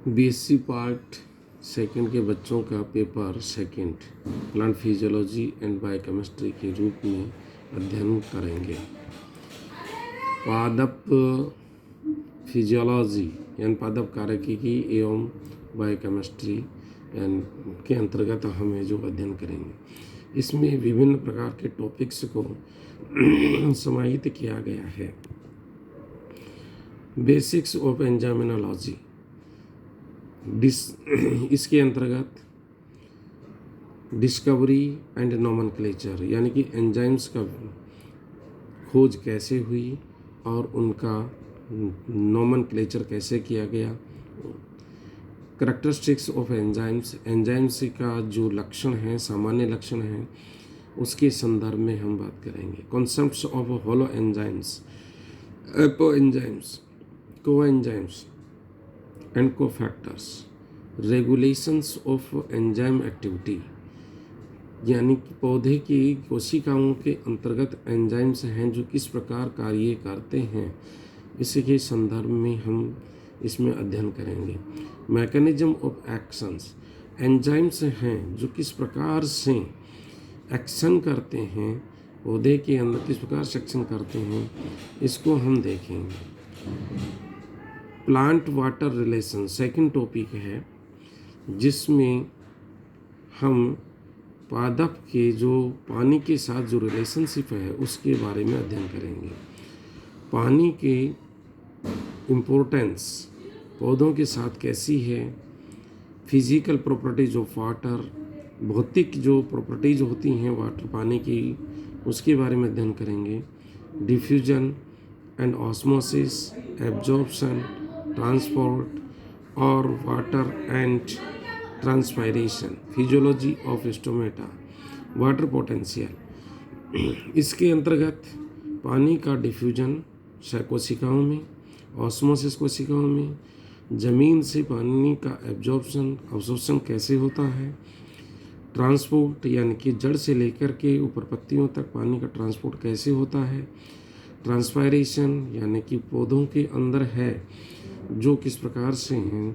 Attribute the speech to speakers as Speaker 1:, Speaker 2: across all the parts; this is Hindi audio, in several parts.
Speaker 1: बीएससी पार्ट सेकंड के बच्चों का paper second plant physiology and biochemistry के रूप में अध्ययन करेंगे। पादप फिजियोलॉजी यानी पादप कार्यकिकी एवं बायोकेमिस्ट्री के अंतर्गत हमें जो अध्ययन करेंगे, इसमें विभिन्न प्रकार के टॉपिक्स को समाहित किया गया है। बेसिक्स ऑफ एंजाइमोलॉजी, इसके अंतर्गत डिस्कवरी एंड नोमेनक्लेचर यानी कि एंजाइम्स का खोज कैसे हुई और उनका नोमेनक्लेचर कैसे किया गया। करैक्टरिस्टिक्स ऑफ एंजाइम्स, एंजाइम्स का जो लक्षण है, सामान्य लक्षण है, उसके संदर्भ में हम बात करेंगे। Concepts of holoenzymes, apoenzymes, coenzymes and cofactors, regulations of enzyme activity यानी कि पौधे की कोशिकाओं के अंतर्गत एंजाइम्स हैं जो किस प्रकार कार्य करते हैं, इसके संदर्भ में हम इसमें अध्ययन करेंगे। मैकेनिज्म ऑफ एक्शंस, एंजाइम्स हैं जो किस प्रकार से एक्शन करते हैं, पौधे के अंदर किस प्रकार से एक्शन करते हैं, इसको हम देखेंगे। Plant water relation second topic है, जिसमें हम पादप के जो पानी के साथ जो रिलेशनशिप है उसके बारे में अध्ययन करेंगे। पानी के इम्पोर्टेंस पौधों के साथ कैसी है, फिजिकल प्रॉपर्टीज ऑफ वाटर, भौतिक जो प्रॉपर्टीज होती हैं वाटर पानी की, उसके बारे में अध्ययन करेंगे। Diffusion and osmosis, absorption, transport और water and transpiration, physiology of stomata, water potential, इसके अंतर्गत पानी का डिफ्यूजन कोशिकाओं में, ऑस्मोसिस कोशिकाओं में, ज़मीन से पानी का अब्जॉर्प्शन कैसे होता है, ट्रांसपोर्ट यानी कि जड़ से लेकर के ऊपर पत्तियों तक पानी का ट्रांसपोर्ट कैसे होता है, ट्रांसपायरेशन यानी कि पौधों के अंदर है जो किस प्रकार से हैं,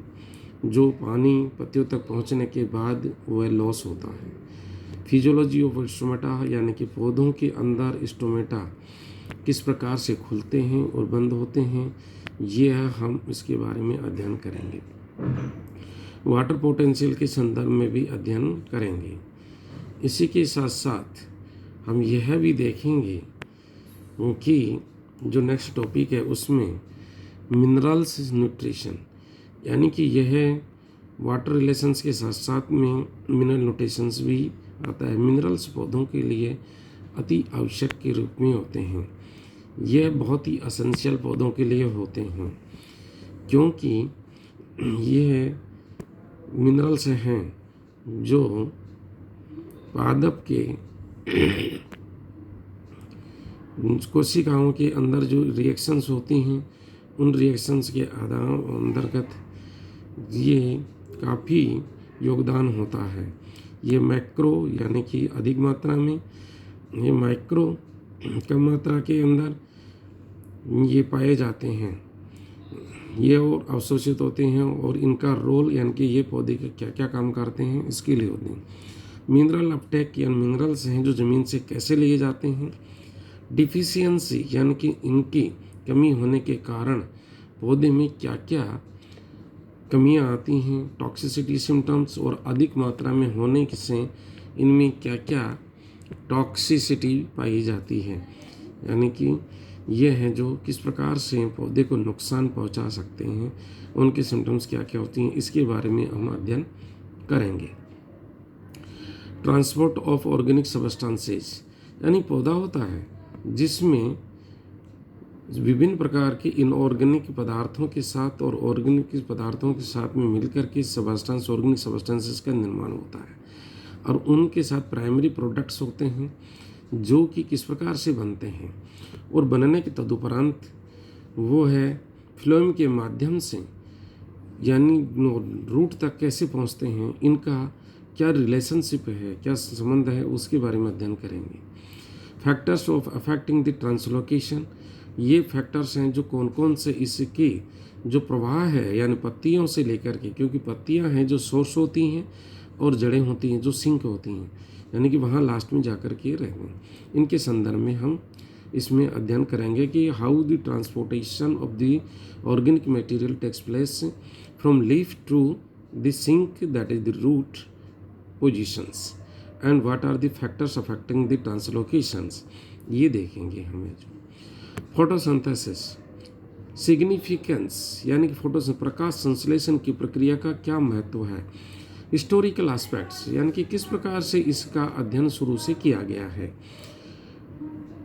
Speaker 1: जो पानी पत्तियों तक पहुंचने के बाद वह लॉस होता है। फिजियोलॉजी ऑफ स्टोमेटा यानी कि पौधों के अंदर स्टोमेटा किस प्रकार से खुलते हैं और बंद होते हैं, यह हम इसके बारे में अध्ययन करेंगे। वाटर पोटेंशियल के संदर्भ में भी अध्ययन करेंगे। इसी के साथ साथ हम यह भी देखेंगे कि जो नेक्स्ट टॉपिक है उसमें मिनरल्स न्यूट्रिशन यानी कि यह वाटर रिलेशंस के साथ साथ में मिनरल न्यूट्रिशंस भी आता है। मिनरल्स पौधों के लिए अति आवश्यक के रूप में होते हैं। यह बहुत ही एसेंशियल पौधों के लिए होते हैं, क्योंकि यह मिनरल्स हैं जो पादप के कोशिकाओं के अंदर जो रिएक्शंस होती हैं, उन रिएक्शंस के अंतर्गत ये काफ़ी योगदान होता है। ये मैक्रो यानी कि अधिक मात्रा में, ये माइक्रो कम मात्रा के अंदर ये पाए जाते हैं, ये और अवशोषित होते हैं और इनका रोल यानी कि ये पौधे के क्या क्या काम करते हैं इसके लिए होते हैं। मिनरल अपटेक यानी मिनरल्स हैं जो ज़मीन से कैसे लिए जाते हैं। डिफिशियंसी यानी कि इनकी कमी होने के कारण पौधे में क्या क्या कमियां आती हैं। टॉक्सिसिटी सिम्टम्स और अधिक मात्रा में होने से इनमें क्या क्या टॉक्सिसिटी पाई जाती है, यानी कि यह है जो किस प्रकार से पौधे को नुकसान पहुंचा सकते हैं, उनके सिम्टम्स क्या क्या होती हैं, इसके बारे में हम अध्ययन करेंगे। ट्रांसपोर्ट ऑफ ऑर्गेनिक सब्सटेंसेस यानी पौधा होता है जिसमें विभिन्न प्रकार के इनऑर्गेनिक पदार्थों के साथ और ऑर्गेनिक पदार्थों के साथ में मिलकर के सब्सटेंस, ऑर्गेनिक सब्सटेंसेस का निर्माण होता है और उनके साथ प्राइमरी प्रोडक्ट्स होते हैं जो कि किस प्रकार से बनते हैं और बनने के तदुपरांत वो है फ्लोएम के माध्यम से यानी रूट तक कैसे पहुंचते हैं, इनका क्या रिलेशनशिप है, क्या संबंध है, उसके बारे में अध्ययन करेंगे। Factors of affecting the translocation, ये फैक्टर्स हैं जो कौन कौन से इसके जो प्रवाह है यानी पत्तियों से लेकर के, क्योंकि पत्तियां हैं जो सोर्स होती हैं और जड़ें होती हैं जो सिंक होती हैं, यानी कि वहाँ लास्ट में जाकर के रहते हैं। इनके संदर्भ में हम इसमें अध्ययन करेंगे कि how the transportation of the organic material takes place from leaf to the sink that is the root positions and what are the factors affecting the translocations, ये देखेंगे हमें। जो फोटोसिंथेसिस सिग्निफिकेंस यानी कि प्रकाश संश्लेषण की प्रक्रिया का क्या महत्व है। हिस्टोरिकल एस्पेक्ट्स यानी कि किस प्रकार से इसका अध्ययन शुरू से किया गया है।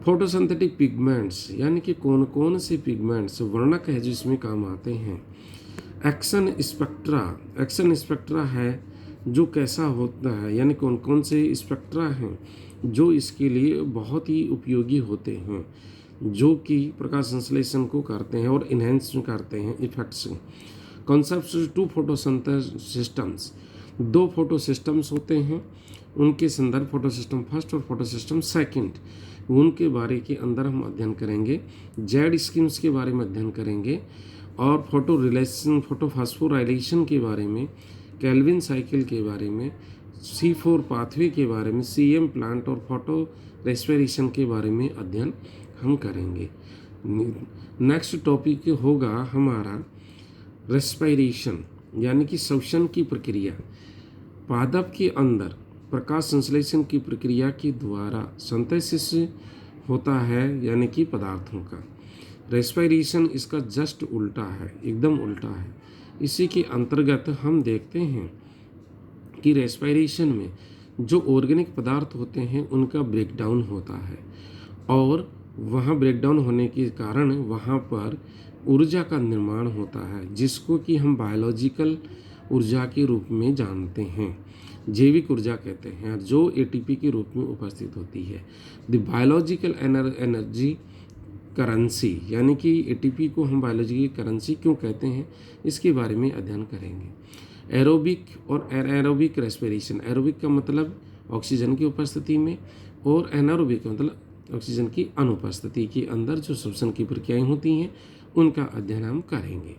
Speaker 1: फोटोसिंथेटिक पिगमेंट्स यानी कि कौन कौन से पिगमेंट्स वर्णक है जो इसमें काम आते हैं। एक्शन स्पेक्ट्रा है जो कैसा होता है, यानी कौन कौन से स्पेक्ट्रा हैं जो इसके लिए बहुत ही उपयोगी होते हैं, जो कि प्रकाश संश्लेषण को करते हैं और इन्हेंस करते हैं effects. Concepts to photosynthesis systems, 2 photo systems होते हैं, उनके संदर्भ फोटो सिस्टम फर्स्ट और फोटो सिस्टम सेकंड, उनके बारे के अंदर हम अध्ययन करेंगे। जेड स्कीम्स के बारे में अध्ययन करेंगे और फोटो फास्फोराइलेशन के बारे में, केल्विन साइकिल के बारे में, C4 पाथवे के बारे में, CM प्लांट और फोटो रेस्पिरेशन के बारे में अध्ययन हम करेंगे। नेक्स्ट टॉपिक होगा हमारा रेस्पिरेशन यानी कि श्वसन की प्रक्रिया। पादप के अंदर प्रकाश संश्लेषण की प्रक्रिया के द्वारा सिंथेसिस होता है यानी कि पदार्थों का। रेस्पिरेशन इसका जस्ट उल्टा है, एकदम उल्टा है। इसी के अंतर्गत हम देखते हैं कि रेस्पिरेशन में जो ऑर्गेनिक पदार्थ होते हैं उनका ब्रेकडाउन होता है और वहाँ ब्रेकडाउन होने के कारण वहाँ पर ऊर्जा का निर्माण होता है, जिसको कि हम बायोलॉजिकल ऊर्जा के रूप में जानते हैं, जैविक ऊर्जा कहते हैं, जो ATP के रूप में उपस्थित होती है। द बायोलॉजिकल एनर्जी करेंसी यानी कि ATP को हम बायोलॉजी की करेंसी क्यों कहते हैं, इसके बारे में अध्ययन करेंगे। एरोबिक और एनारोबिक रेस्पिरेशन, एरोबिक का मतलब ऑक्सीजन की उपस्थिति में और एनारोबिक का मतलब ऑक्सीजन की अनुपस्थिति के अंदर जो श्वसन की प्रक्रियाएं होती हैं उनका अध्ययन हम करेंगे।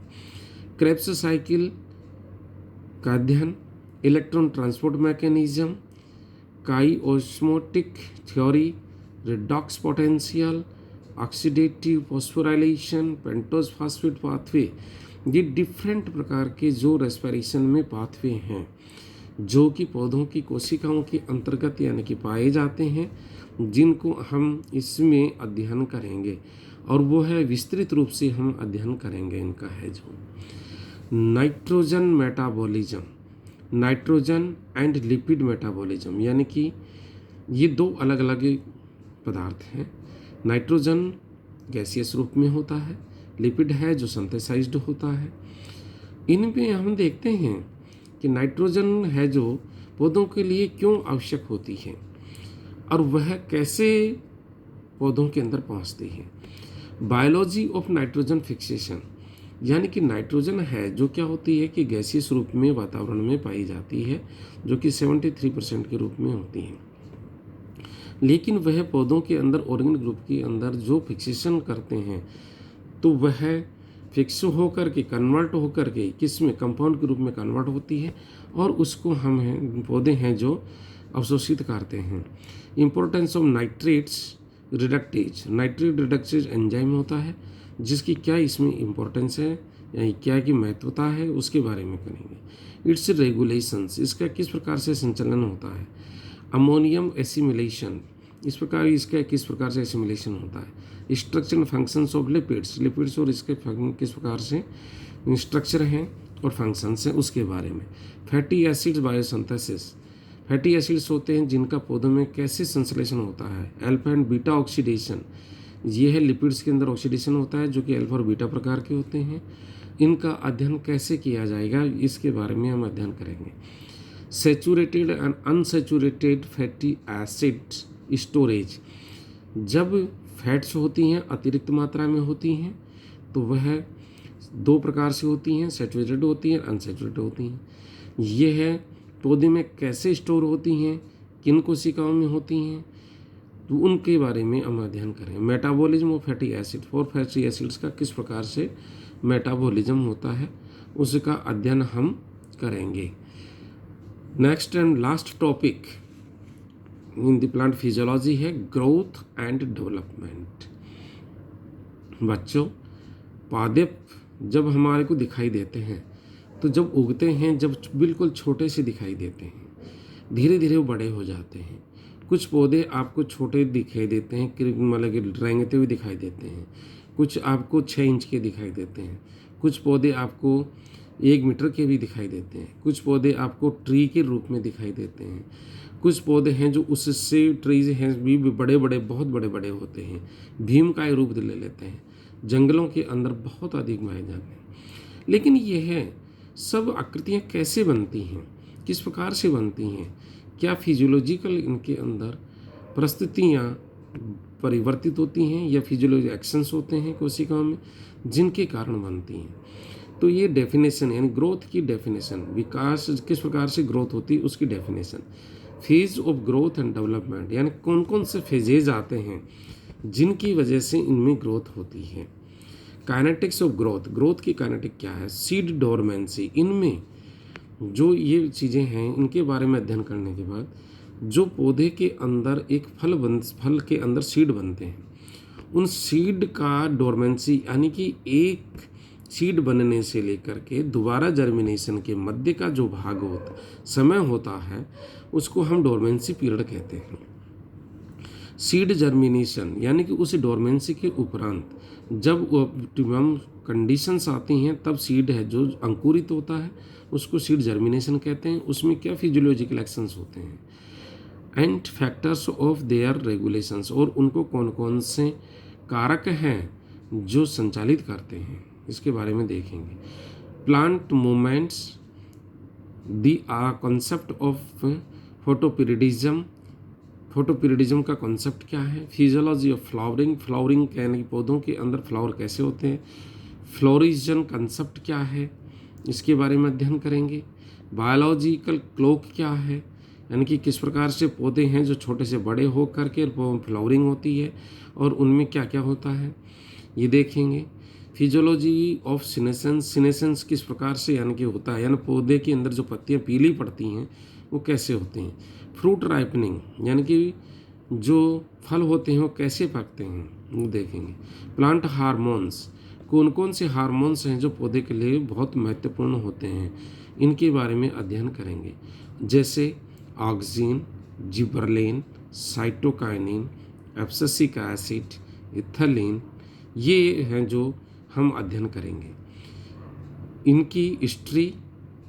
Speaker 1: क्रेब्स साइकिल का अध्ययन, electron transport mechanism, chemiosmotic theory, redox potential, oxidative phosphorylation, pentose phosphate pathway, ये डिफरेंट प्रकार के जो रेस्पिरेशन में पाथवे हैं जो कि पौधों की कोशिकाओं के अंतर्गत यानी कि पाए जाते हैं, जिनको हम इसमें अध्ययन करेंगे और वो है विस्तृत रूप से हम अध्ययन करेंगे। इनका है जो nitrogen metabolism, nitrogen and lipid metabolism, यानी कि ये 2 अलग अलग पदार्थ हैं। नाइट्रोजन गैसियस रूप में होता है, लिपिड है जो सिंथेसाइज्ड होता है। इनमें हम देखते हैं कि नाइट्रोजन है जो पौधों के लिए क्यों आवश्यक होती है और वह कैसे पौधों के अंदर पहुंचती है। बायोलॉजी ऑफ नाइट्रोजन फिक्सेशन, यानी कि नाइट्रोजन है जो क्या होती है कि गैसीय रूप में वातावरण में पाई जाती है, जो कि 73% के रूप में होती है, लेकिन वह पौधों के अंदर ऑर्गेनिक ग्रुप के अंदर जो फिक्सेशन करते हैं तो वह फिक्स होकर के कन्वर्ट होकर के किस में कंपाउंड के रूप में कन्वर्ट होती है और उसको हम हैं पौधे हैं जो अवशोषित करते हैं। Importance of nitrates reductase, nitrate reductase enzyme होता है जिसकी क्या इसमें इम्पोर्टेंस है या क्या की महत्वता है उसके बारे में करेंगे। इट्स रेगुलेशंस, इसका किस प्रकार से संचालन होता है। अमोनियम एसिमिलेशन, इस प्रकार इसका किस प्रकार से एसिमिलेशन होता है। Structure and functions of lipids, lipids और इसके किस प्रकार से स्ट्रक्चर हैं और फंक्शंस हैं उसके बारे में। Fatty acids biosynthesis, fatty acids होते हैं जिनका पौधों में कैसे संश्लेषण होता है। अल्फा एंड बीटा ऑक्सीडेशन, ये है लिपिड्स के अंदर ऑक्सीडेशन होता है जो कि अल्फा और बीटा प्रकार के होते हैं। इनका अध्ययन कैसे किया जाएगा इसके बारे में हम अध्ययन करेंगे। Saturated and unsaturated fatty acids storage, जब फैट्स होती हैं अतिरिक्त मात्रा में होती हैं तो वह 2 प्रकार से होती हैं, सैचुरेटेड होती हैं, अनसैचुरेटेड होती हैं। ये है पौधे में कैसे स्टोर होती हैं, किन कोशिकाओं में होती हैं, तो उनके बारे में हम अध्ययन करें। Metabolism of fatty acid, 4 fatty acids का किस प्रकार से मेटाबॉलिज्म होता है उसका अध्ययन हम करेंगे। Next and last topic in the plant physiology है ग्रोथ एंड डेवलपमेंट। बच्चों, पौधे जब हमारे को दिखाई देते हैं तो जब उगते हैं, जब बिल्कुल छोटे से दिखाई देते हैं, धीरे धीरे वो बड़े हो जाते हैं। कुछ पौधे आपको छोटे दिखाई देते हैं, मतलब कि रेंगते हुए दिखाई देते हैं। कुछ आपको 6 इंच के दिखाई देते हैं। कुछ पौधे आपको 1 मीटर के भी दिखाई देते हैं। कुछ पौधे आपको ट्री के रूप में दिखाई देते हैं। कुछ पौधे हैं जो उससे ट्रीज हैं भी बड़े बड़े, बहुत बड़े बड़े होते हैं, भीमकाय रूप ले लेते हैं, जंगलों के अंदर बहुत अधिक पाए जाते हैं। लेकिन यह सब आकृतियाँ कैसे बनती हैं, किस प्रकार से बनती हैं, क्या फिजियोलॉजिकल इनके अंदर परिस्थितियाँ परिवर्तित होती हैं या फिजियोलॉजी एक्शंस होते हैं कोशिकाओं में जिनके कारण बनती हैं। तो ये डेफिनेशन यानी ग्रोथ की डेफिनेशन, विकास किस प्रकार से ग्रोथ होती है उसकी definition. Phase of growth and development यानी कौन कौन से फेजेज आते हैं जिनकी वजह से इनमें ग्रोथ होती है। काइनेटिक्स ऑफ ग्रोथ, ग्रोथ की काइनेटिक क्या है। सीड डोरमेंसी, इनमें जो ये चीज़ें हैं इनके बारे में अध्ययन करने के बाद जो पौधे के अंदर एक फल के अंदर सीड बनते हैं, उन सीड का डोरमेंसी यानी कि एक सीड बनने से लेकर के दोबारा जर्मिनेशन के मध्य का जो भाग होता समय होता है उसको हम डोरमेंसी पीरियड कहते हैं। सीड जर्मिनेशन यानी कि उस डोरमेंसी के उपरांत जब ऑप्टिमम कंडीशंस आती हैं तब सीड है जो अंकुरित होता है उसको सीड जर्मिनेशन कहते हैं। उसमें क्या फिजियोलॉजिकल एक्शंस होते हैं and factors of their regulations, और उनको कौन कौन से कारक हैं जो संचालित करते हैं इसके बारे में देखेंगे। Plant movements, the concept of photoperiodism, photoperiodism का कॉन्सेप्ट क्या है। फिजियोलॉजी ऑफ फ्लावरिंग, फ्लावरिंग यानी पौधों के अंदर फ्लावर कैसे होते हैं। फ्लोरिजन कंसेप्ट क्या है इसके बारे में अध्ययन करेंगे। बायोलॉजिकल क्लॉक क्या है यानी कि किस प्रकार से पौधे हैं जो छोटे से बड़े हो करके फ्लावरिंग होती है और उनमें क्या क्या होता है ये देखेंगे। फिजियोलॉजी ऑफ सीनेसेंस, सीनेसेंस किस प्रकार से यानी कि होता है, यानी पौधे के अंदर जो पत्तियां पीली पड़ती हैं वो कैसे होती हैं। फ्रूट राइपनिंग यानी कि जो फल होते हैं वो कैसे पकते हैं वो देखेंगे। प्लांट हार्मोन्स, कौन कौन से हार्मोन्स हैं जो पौधे के लिए बहुत महत्वपूर्ण होते हैं इनके बारे में अध्ययन करेंगे, जैसे auxin, gibberellin, cytokinin, abscisic acid, ethylene, ये हैं जो हम अध्ययन करेंगे। इनकी हिस्ट्री,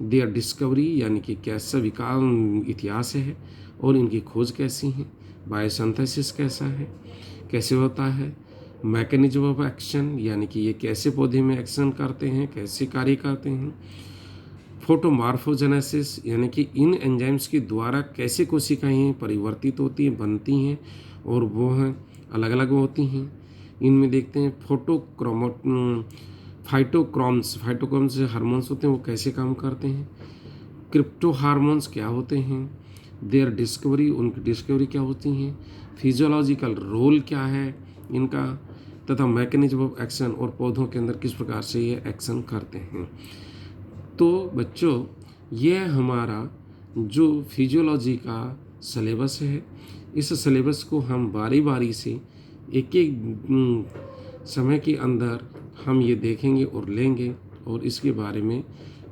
Speaker 1: देयर डिस्कवरी यानी कि कैसा विकास इतिहास है और इनकी खोज कैसी है। बायोसिंथेसिस कैसा है, कैसे होता है। मैकेनिज्म ऑफ एक्शन यानी कि ये कैसे पौधे में एक्शन करते हैं, कैसे कार्य करते हैं। फोटोमॉर्फोजेनेसिस यानी कि इन एंजाइम्स के द्वारा कैसे कोशिकाएं परिवर्तित होती हैं, बनती हैं और वो हैं अलग अलग होती हैं। इनमें देखते हैं फाइटोक्रोम्स, फाइटोक्रोम्स हार्मोन्स होते हैं वो कैसे काम करते हैं। क्रिप्टो हार्मोन्स क्या होते हैं, देयर डिस्कवरी, उनकी डिस्कवरी क्या होती हैं। फिजियोलॉजिकल रोल क्या है इनका, तथा मैकेनिज्म ऑफ एक्शन और पौधों के अंदर किस प्रकार से ये एक्शन करते हैं। तो बच्चों, ये हमारा जो फिजियोलॉजी का सिलेबस है, इस सिलेबस को हम बारी बारी से एक एक समय के अंदर हम ये देखेंगे और लेंगे और इसके बारे में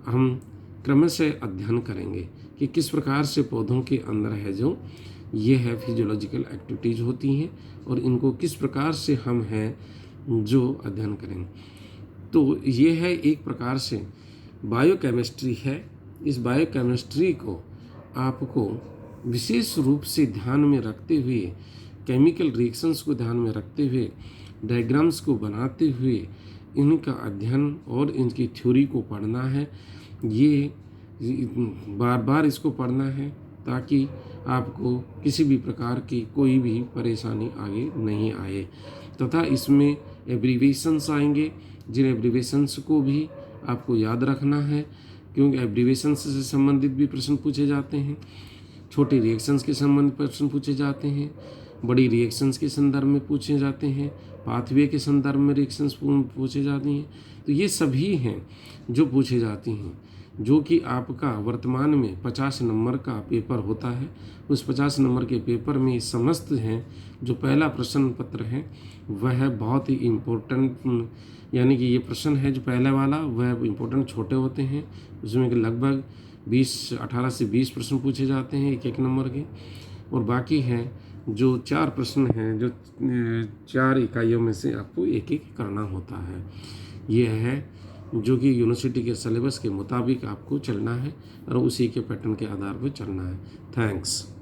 Speaker 1: हम क्रमशः अध्ययन करेंगे कि किस प्रकार से पौधों के अंदर है जो ये है फिजियोलॉजिकल एक्टिविटीज़ होती हैं और इनको किस प्रकार से हम हैं जो अध्ययन करेंगे। तो ये है एक प्रकार से बायोकेमिस्ट्री है। इस बायोकेमिस्ट्री को आपको विशेष रूप से ध्यान में रखते हुए, केमिकल रिएक्शंस को ध्यान में रखते हुए, डायग्राम्स को बनाते हुए इनका अध्ययन और इनकी थ्योरी को पढ़ना है। ये बार बार इसको पढ़ना है ताकि आपको किसी भी प्रकार की कोई भी परेशानी आगे नहीं आए। तथा इसमें एब्रीवेशंस आएंगे, जिन एब्रीवेशंस को भी आपको याद रखना है क्योंकि एब्रीवेशंस से संबंधित भी प्रश्न पूछे जाते हैं, छोटे रिएक्शंस के संबंधित प्रश्न पूछे जाते हैं, बड़ी रिएक्शंस के संदर्भ में पूछे जाते हैं, पाथवे के संदर्भ में रिएक्शंस पूछे जाती हैं। तो ये सभी हैं जो पूछे जाती हैं, जो कि आपका वर्तमान में 50 नंबर का पेपर होता है। उस 50 नंबर के पेपर में समस्त हैं जो पहला प्रश्न पत्र है वह बहुत ही इम्पोर्टेंट, यानी कि ये प्रश्न है जो पहले वाला वह इम्पोर्टेंट छोटे होते हैं। उसमें लगभग 18 से 20 प्रश्न पूछे जाते हैं एक एक नंबर के, और बाकी हैं जो 4 प्रश्न हैं जो 4 इकाइयों में से आपको एक एक करना होता है। ये है जो कि यूनिवर्सिटी के सिलेबस के मुताबिक आपको चलना है और उसी के पैटर्न के आधार पर चलना है। थैंक्स।